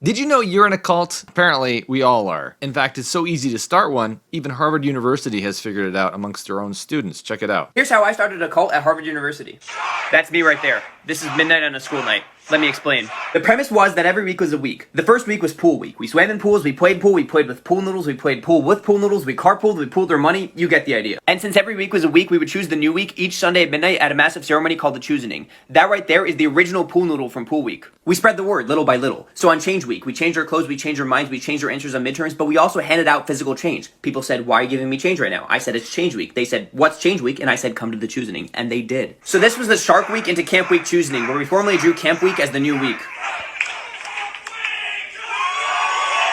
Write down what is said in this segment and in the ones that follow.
Did you know you're in a cult? Apparently, we all are. In fact, it's so easy to start one, even Harvard University has figured it out amongst their own students. Check it out. Here's how I started a cult at Harvard University. That's me right there. This is midnight on a school night. Let me explain. The premise was that every week was a week. The first week was pool week. We swam in pools, we played pool, we played with pool noodles, we played pool with pool noodles, we carpooled, we pooled our money. You get the idea. And since every week was a week, we would choose the new week each Sunday at midnight at a massive ceremony called the Choosening. That right there is the original pool noodle from pool week. We spread the word little by little. So on change week, we changed our clothes, we changed our minds, we changed our answers on midterms, but we also handed out physical change. People said, why are you giving me change right now? I said, it's change week. They said, what's change week? And I said, come to the Choosening. And they did. So this was the Shark Week into Camp Week Choosening, where we formally drew Camp Week as the new week.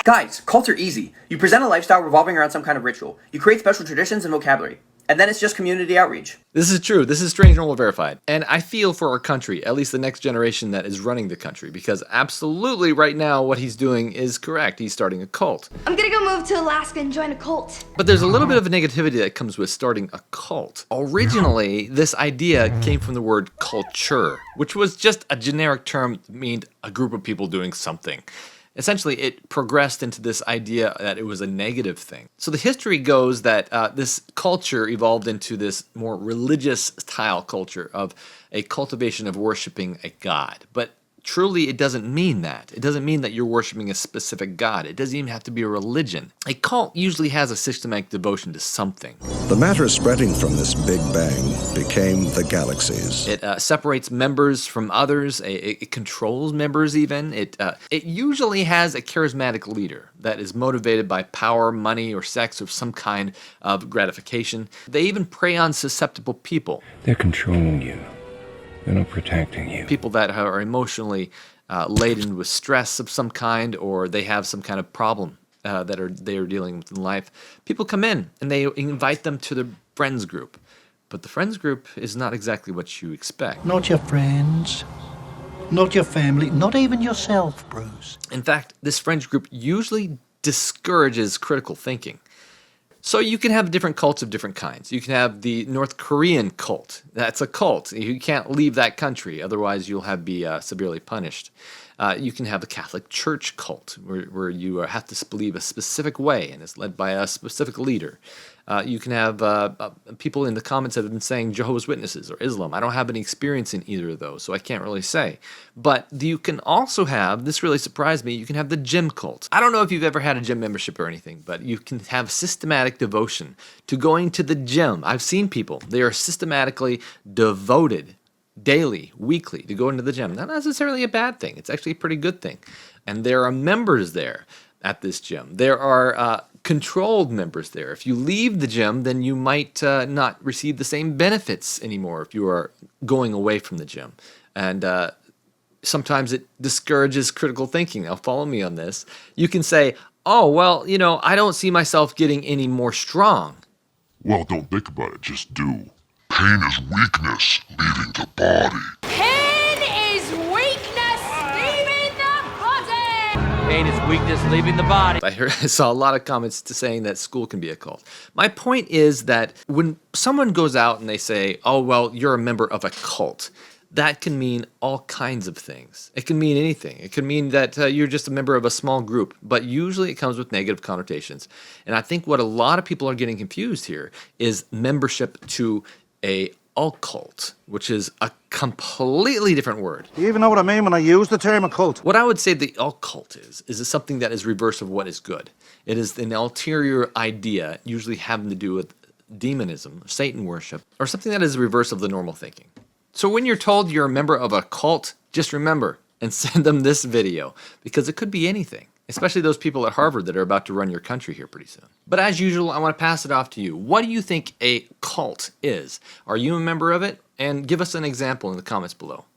Guys, cults are easy. You present a lifestyle revolving around some kind of ritual. You create special traditions and vocabulary. And then it's just community outreach. This is true. This is Strange Normal Verified. And I feel for our country, at least the next generation that is running the country, because absolutely right now what he's doing is correct. He's starting a cult. I'm gonna go move to Alaska and join a cult. But there's a little bit of a negativity that comes with starting a cult. Originally, this idea came from the word culture, which was just a generic term that meant a group of people doing something. Essentially, it progressed into this idea that it was a negative thing. So the history goes that this culture evolved into this more religious style culture of a cultivation of worshiping a god. But truly, it doesn't mean that. It doesn't mean that you're worshiping a specific god. It doesn't even have to be a religion. A cult usually has a systematic devotion to something. The matter spreading from this Big Bang became the galaxies. It separates members from others. It controls members even. It usually has a charismatic leader that is motivated by power, money, or sex, or some kind of gratification. They even prey on susceptible people. They're controlling you. They're not protecting you. People that are emotionally laden with stress of some kind, or they have some kind of problem that they are dealing with in life. People come in and they invite them to the friends group. But the friends group is not exactly what you expect. Not your friends, not your family, not even yourself, Bruce. In fact, this friends group usually discourages critical thinking. So you can have different cults of different kinds. You can have the North Korean cult. That's a cult. You can't leave that country, otherwise you'll be severely punished. You can have the Catholic Church cult, where you have to believe a specific way, and it's led by a specific leader. You can have people in the comments that have been saying Jehovah's Witnesses or Islam. I don't have any experience in either of those, so I can't really say. But you can also have, this really surprised me, you can have the gym cult. I don't know if you've ever had a gym membership or anything, but you can have systematic devotion to going to the gym. I've seen people, they are systematically devoted daily, weekly, to go into the gym. Not necessarily a bad thing. It's actually a pretty good thing. And there are members there at this gym. There are controlled members there. If you leave the gym, then you might not receive the same benefits anymore if you are going away from the gym. And sometimes it discourages critical thinking. Now, follow me on this. You can say, oh, well, I don't see myself getting any more strong. Well, don't think about it. Just do. Pain is weakness leaving the body. Pain is weakness leaving the body. Pain is weakness leaving the body. I saw a lot of comments saying that school can be a cult. My point is that when someone goes out and they say, oh, well, you're a member of a cult, that can mean all kinds of things. It can mean anything. It can mean that you're just a member of a small group, but usually it comes with negative connotations. And I think what a lot of people are getting confused here is membership to a occult, which is a completely different word. Do you even know what I mean when I use the term occult? What I would say the occult is something that is reverse of what is good. It is an ulterior idea, usually having to do with demonism, Satan worship, or something that is the reverse of the normal thinking. So when you're told you're a member of a cult, just remember and send them this video, because it could be anything, especially those people at Harvard that are about to run your country here pretty soon. But as usual, I want to pass it off to you. What do you think a cult is? Are you a member of it? And give us an example in the comments below.